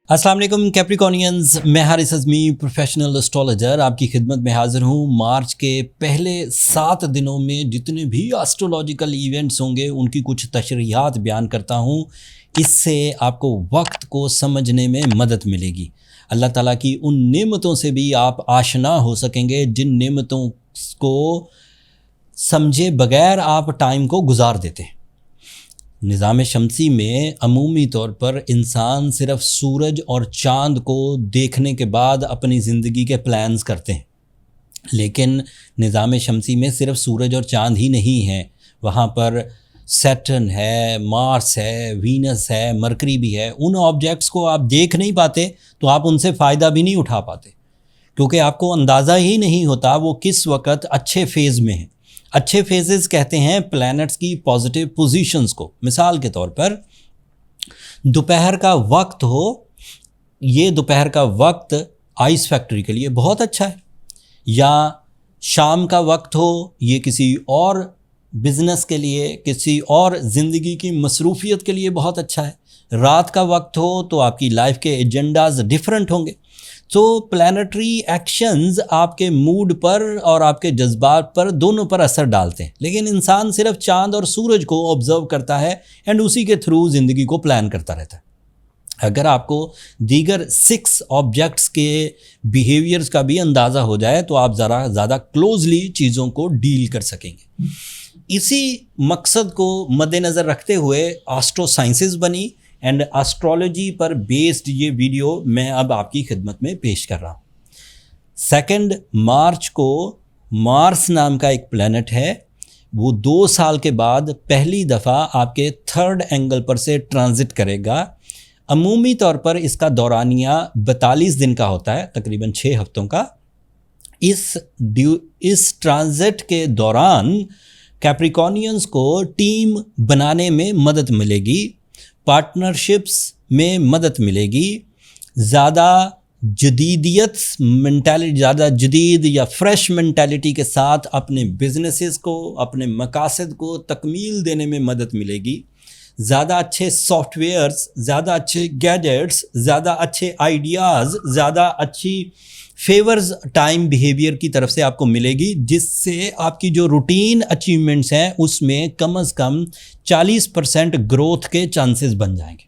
السلام علیکم کیپریکونینز، میں حارث اعظمی پروفیشنل اسٹرالوجر آپ کی خدمت میں حاضر ہوں۔ مارچ کے پہلے 7 دنوں میں جتنے بھی ایسٹرولوجیکل ایونٹس ہوں گے ان کی کچھ تشریحات بیان کرتا ہوں، اس سے آپ کو وقت کو سمجھنے میں مدد ملے گی۔ اللہ تعالیٰ کی ان نعمتوں سے بھی آپ آشنا ہو سکیں گے جن نعمتوں کو سمجھے بغیر آپ ٹائم کو گزار دیتے ہیں۔ نظام شمسی میں عمومی طور پر انسان صرف سورج اور چاند کو دیکھنے کے بعد اپنی زندگی کے پلانز کرتے ہیں، لیکن نظام شمسی میں صرف سورج اور چاند ہی نہیں ہیں، وہاں پر سیٹرن ہے، مارس ہے، وینس ہے، مرکری بھی ہے۔ ان آبجیکٹس کو آپ دیکھ نہیں پاتے تو آپ ان سے فائدہ بھی نہیں اٹھا پاتے، کیونکہ آپ کو اندازہ ہی نہیں ہوتا وہ کس وقت اچھے فیز میں ہیں۔ اچھے فیزز کہتے ہیں پلانٹس کی پازیٹیو پوزیشنز کو۔ مثال کے طور پر دوپہر کا وقت ہو، یہ دوپہر کا وقت آئس فیکٹری کے لیے بہت اچھا ہے، یا شام کا وقت ہو، یہ کسی اور بزنس کے لیے، کسی اور زندگی کی مصروفیت کے لیے بہت اچھا ہے۔ رات کا وقت ہو تو آپ کی لائف کے ایجنڈاز ڈیفرنٹ ہوں گے۔ تو پلانٹری ایکشنز آپ کے موڈ پر اور آپ کے جذبات پر دونوں پر اثر ڈالتے ہیں، لیکن انسان صرف چاند اور سورج کو آبزرو کرتا ہے اینڈ اسی کے تھرو زندگی کو پلان کرتا رہتا ہے۔ اگر آپ کو دیگر 6 آبجیکٹس کے بیہیویئرز کا بھی اندازہ ہو جائے تو آپ ذرا زیادہ کلوزلی چیزوں کو ڈیل کر سکیں گے۔ اسی مقصد کو مد نظر رکھتے ہوئے آسٹرو سائنسز بنی اینڈ اسٹرالوجی پر بیسڈ یہ ویڈیو میں اب آپ کی خدمت میں پیش کر رہا ہوں۔ 2 مارچ کو مارس نام کا ایک پلانٹ ہے، وہ 2 سال کے بعد پہلی دفعہ آپ کے 3rd اینگل پر سے ٹرانزٹ کرے گا۔ عمومی طور پر اس کا دورانیہ 42 دن کا ہوتا ہے، تقریباً 6 ہفتوں کا۔ اس ٹرانزٹ کے دوران کیپریکونینز کو ٹیم بنانے میں مدد ملے گی، پارٹنرشپس میں مدد ملے گی، زیادہ زیادہ جدید یا فریش مینٹیلٹی کے ساتھ اپنے بزنسز کو، اپنے مقاصد کو تکمیل دینے میں مدد ملے گی، زیادہ اچھے سافٹ ویئرز، زیادہ اچھے گیجٹس، زیادہ اچھے آئیڈیاز، زیادہ اچھی فیورز ٹائم بیہیویئر کی طرف سے آپ کو ملے گی، جس سے آپ کی جو روٹین اچیومنٹس ہیں اس میں کم از کم 40% گروتھ کے چانسز بن جائیں گے۔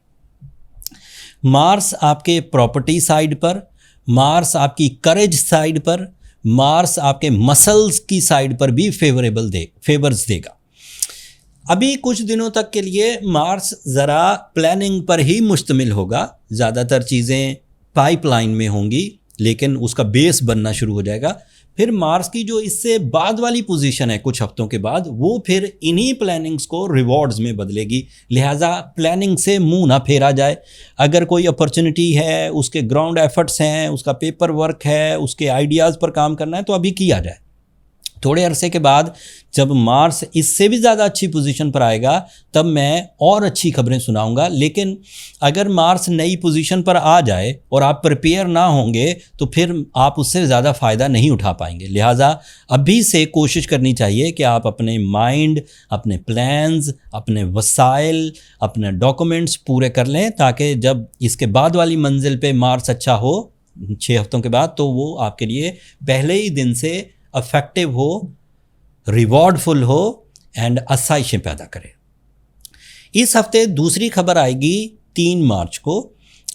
مارس آپ کے پراپرٹی سائڈ پر، مارس آپ کی کریج سائڈ پر، مارس آپ کے مسلز کی سائڈ پر بھی فیورز دے گا۔ ابھی کچھ دنوں تک کے لیے مارس ذرا پلاننگ پر ہی مشتمل ہوگا، زیادہ تر چیزیں پائپ لائن میں ہوں گی، لیکن اس کا بیس بننا شروع ہو جائے گا۔ پھر مارس کی جو اس سے بعد والی پوزیشن ہے کچھ ہفتوں کے بعد، وہ پھر انہی پلاننگز کو ریوارڈز میں بدلے گی، لہٰذا پلاننگ سے منہ نہ پھیرا جائے۔ اگر کوئی اپرچونٹی ہے، اس کے گراؤنڈ ایفرٹس ہیں، اس کا پیپر ورک ہے، اس کے آئیڈیاز پر کام کرنا ہے تو ابھی کیا جائے۔ تھوڑے عرصے کے بعد جب مارس اس سے بھی زیادہ اچھی پوزیشن پر آئے گا تب میں اور اچھی خبریں سناؤں گا، لیکن اگر مارس نئی پوزیشن پر آ جائے اور آپ پریپیئر نہ ہوں گے تو پھر آپ اس سے زیادہ فائدہ نہیں اٹھا پائیں گے۔ لہٰذا ابھی سے کوشش کرنی چاہیے کہ آپ اپنے مائنڈ، اپنے پلانز، اپنے وسائل، اپنے ڈاکومنٹس پورے کر لیں، تاکہ جب اس کے بعد والی منزل پہ مارس اچھا ہو 6 ہفتوں کے بعد تو وہ آپ کے لیے پہلے ہی دن سے افیکٹو ہو، ریوارڈ فل ہو اینڈ آسائشیں پیدا کرے۔ اس ہفتے دوسری خبر آئے گی 3 مارچ کو،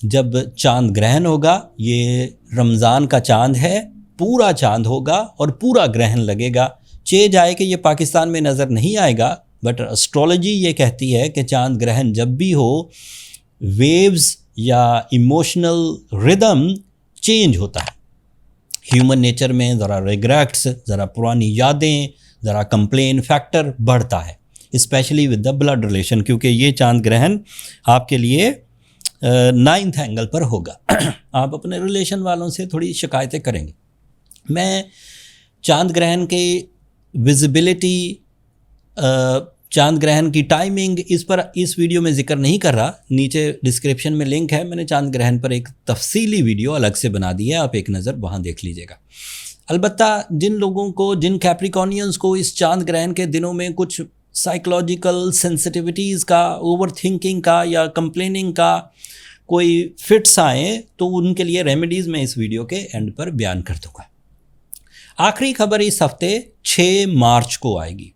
جب چاند گرہن ہوگا۔ یہ رمضان کا چاند ہے، پورا چاند ہوگا اور پورا گرہن لگے گا۔ جائے کہ یہ پاکستان میں نظر نہیں آئے گا، بٹ اسٹرالوجی یہ کہتی ہے کہ چاند گرہن جب بھی ہو، ویوز یا ایموشنل ردم چینج ہوتا ہے۔ ہیومن نیچر میں ذرا ریگریٹس، ذرا پرانی یادیں، ذرا کمپلین فیکٹر بڑھتا ہے، specially with the blood relation, کیونکہ یہ چاند گرہن آپ کے لیے 9th اینگل پر ہوگا۔ آپ اپنے ریلیشن والوں سے تھوڑی شکایتیں کریں گے۔ میں چاند گرہن کی ویزیبلٹی، چاند گرہن کی ٹائمنگ اس ویڈیو میں ذکر نہیں کر رہا، نیچے ڈسکرپشن میں لنک ہے، میں نے چاند گرہن پر ایک تفصیلی ویڈیو الگ سے بنا دی ہے، آپ ایک نظر وہاں دیکھ لیجئے گا۔ البتہ جن کیپریکونینز کو اس چاند گرہن کے دنوں میں کچھ سائیکولوجیکل سینسٹیوٹیز کا، اوور تھنکنگ کا یا کمپلیننگ کا کوئی فٹس آئیں تو ان کے لیے ریمیڈیز میں اس ویڈیو کے اینڈ پر بیان کر دوں گا۔ آخری خبر اس ہفتے 6 مارچ کو آئے گی۔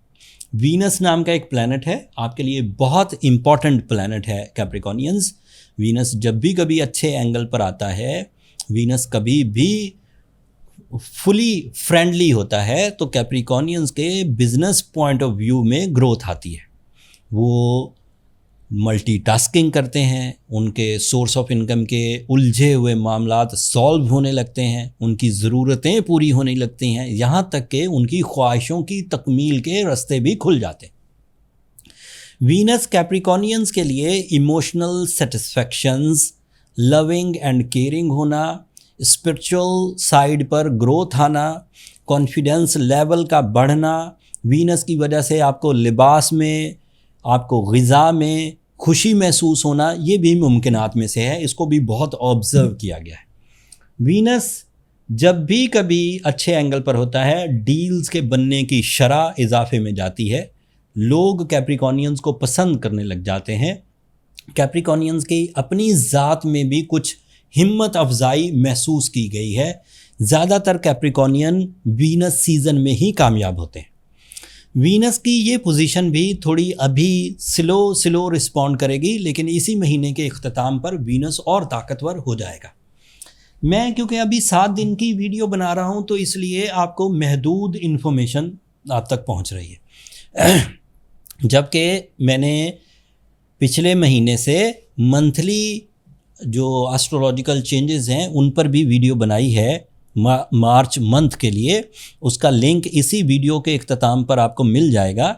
وینس نام کا ایک پلانٹ ہے، آپ کے لیے بہت امپورٹنٹ پلانٹ ہے کیپریکونینز۔ وینس جب بھی کبھی اچھے اینگل پر آتا ہے، وینس کبھی بھی فلی فرینڈلی ہوتا ہے تو کیپریکونینز کے بزنس پوائنٹ آف ویو میں گروتھ آتی ہے۔ وہ ملٹی ٹاسکنگ کرتے ہیں، ان کے سورس آف انکم کے الجھے ہوئے معاملات سالو ہونے لگتے ہیں، ان کی ضرورتیں پوری ہونے لگتی ہیں، یہاں تک کہ ان کی خواہشوں کی تکمیل کے راستے بھی کھل جاتے ہیں۔ وینس کیپریکونینز کے لیے ایموشنل سیٹسفیکشنز، لونگ اینڈ کیئرنگ ہونا، اسپرچول سائیڈ پر گروتھ آنا، کانفیڈنس لیول کا بڑھنا، وینس کی وجہ سے آپ کو لباس میں، آپ کو غذا میں خوشی محسوس ہونا، یہ بھی ممکنات میں سے ہے۔ اس کو بھی بہت آبزرو کیا گیا ہے۔ وینس جب بھی کبھی اچھے اینگل پر ہوتا ہے، ڈیلز کے بننے کی شرح اضافے میں جاتی ہے، لوگ کیپریکونینز کو پسند کرنے لگ جاتے ہیں۔ کیپریکونینز کی اپنی ذات میں بھی کچھ ہمت افزائی محسوس کی گئی ہے۔ زیادہ تر کیپریکونین وینس سیزن میں ہی کامیاب ہوتے ہیں۔ وینس کی یہ پوزیشن بھی تھوڑی ابھی سلو رسپونڈ کرے گی، لیکن اسی مہینے کے اختتام پر وینس اور طاقتور ہو جائے گا۔ میں کیونکہ ابھی 7 دن کی ویڈیو بنا رہا ہوں تو اس لیے آپ کو محدود انفارمیشن آپ تک پہنچ رہی ہے، جبکہ میں نے پچھلے مہینے سے منتھلی جو ایسٹرولوجیکل چینجز ہیں ان پر بھی ویڈیو بنائی ہے مارچ منتھ کے لیے۔ اس کا لنک اسی ویڈیو کے اختتام پر آپ کو مل جائے گا۔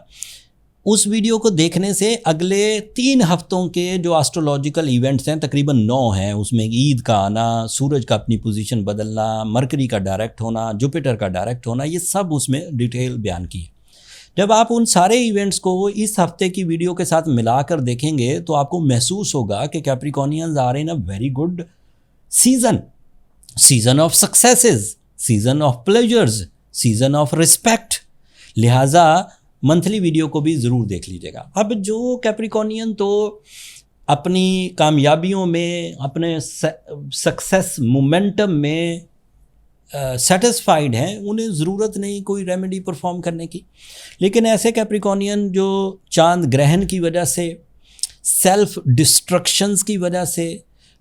اس ویڈیو کو دیکھنے سے اگلے 3 ہفتوں کے جو ایسٹرولوجیکل ایونٹس ہیں، تقریباً 9 ہیں، اس میں عید کا آنا، سورج کا اپنی پوزیشن بدلنا، مرکری کا ڈائریکٹ ہونا، جوپیٹر کا ڈائریکٹ ہونا، یہ سب اس میں ڈیٹیل بیان کی ہے۔ جب آپ ان سارے ایونٹس کو اس ہفتے کی ویڈیو کے ساتھ ملا کر دیکھیں گے تو آپ کو محسوس ہوگا کہ Capricornians are in a very good season of successes, season of pleasures, season of respect. لہٰذا منتھلی ویڈیو کو بھی ضرور دیکھ لیجیے گا۔ اب جو کیپریکونین تو اپنی کامیابیوں میں، اپنے سکسیس مومنٹم میں سیٹسفائیڈ ہیں، انہیں ضرورت نہیں کوئی ریمیڈی پرفارم کرنے کی۔ لیکن ایسے کیپریکونین جو چاند گرہن کی وجہ سے، سیلف ڈسٹرکشنز کی وجہ سے،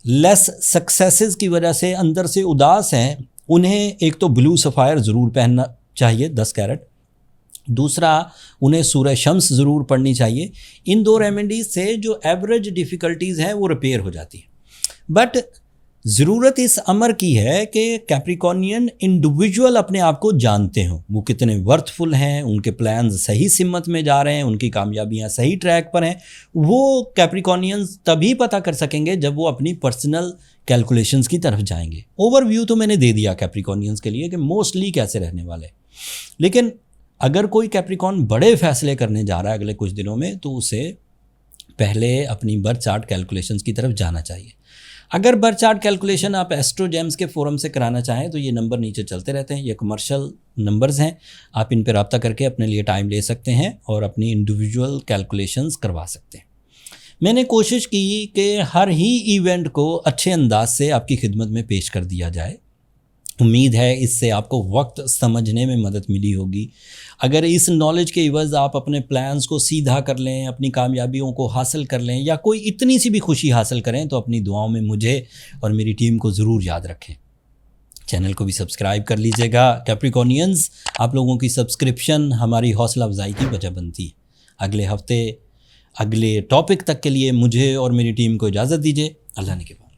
لیس سکسیسز کی وجہ سے اندر سے اداس ہیں، انہیں ایک تو بلو سفائر ضرور پہننا چاہیے 10 کیرٹ، دوسرا انہیں سورہ شمس ضرور پڑھنی چاہیے۔ ان 2 ریمیڈیز سے جو ایوریج ڈیفیکلٹیز ہیں وہ ریپیئر ہو جاتی ہیں۔ بٹ ضرورت اس امر کی ہے کہ کیپریکونین انڈیویجول اپنے آپ کو جانتے ہوں، وہ کتنے ورتھ فل ہیں، ان کے پلانز صحیح سمت میں جا رہے ہیں، ان کی کامیابیاں صحیح ٹریک پر ہیں۔ وہ کیپریکونینز تبھی پتہ کر سکیں گے جب وہ اپنی پرسنل کیلکولیشنز کی طرف جائیں گے۔ اوور ویو تو میں نے دے دیا کیپریکونینز کے لیے کہ موسٹلی کیسے رہنے والے، لیکن اگر کوئی کیپریکون بڑے فیصلے کرنے جا رہا ہے اگلے کچھ دنوں میں تو اسے پہلے اپنی برتھ چارٹ کیلکولیشنز کی طرف جانا چاہیے۔ اگر برتھ چارٹ کیلکولیشن آپ ایسٹرو جیمز کے فورم سے کرانا چاہیں تو یہ نمبر نیچے چلتے رہتے ہیں، یہ کمرشل نمبرز ہیں، آپ ان پہ رابطہ کر کے اپنے لیے ٹائم لے سکتے ہیں اور اپنی انڈیویجول کیلکولیشنز کروا سکتے ہیں۔ میں نے کوشش کی کہ ہر ہی ایونٹ کو اچھے انداز سے آپ کی خدمت میں پیش کر دیا جائے۔ امید ہے اس سے آپ کو وقت سمجھنے میں مدد ملی ہوگی۔ اگر اس نالج کے عوض آپ اپنے پلانز کو سیدھا کر لیں، اپنی کامیابیوں کو حاصل کر لیں یا کوئی اتنی سی بھی خوشی حاصل کریں تو اپنی دعاؤں میں مجھے اور میری ٹیم کو ضرور یاد رکھیں۔ چینل کو بھی سبسکرائب کر لیجیے گا۔ کیپریکونینز، آپ لوگوں کی سبسکرپشن ہماری حوصلہ افزائی کی وجہ بنتی ہے۔ اگلے ہفتے اگلے ٹاپک تک کے لیے مجھے اور میری ٹیم کو اجازت دیجیے۔ اللہ نے کے بعد۔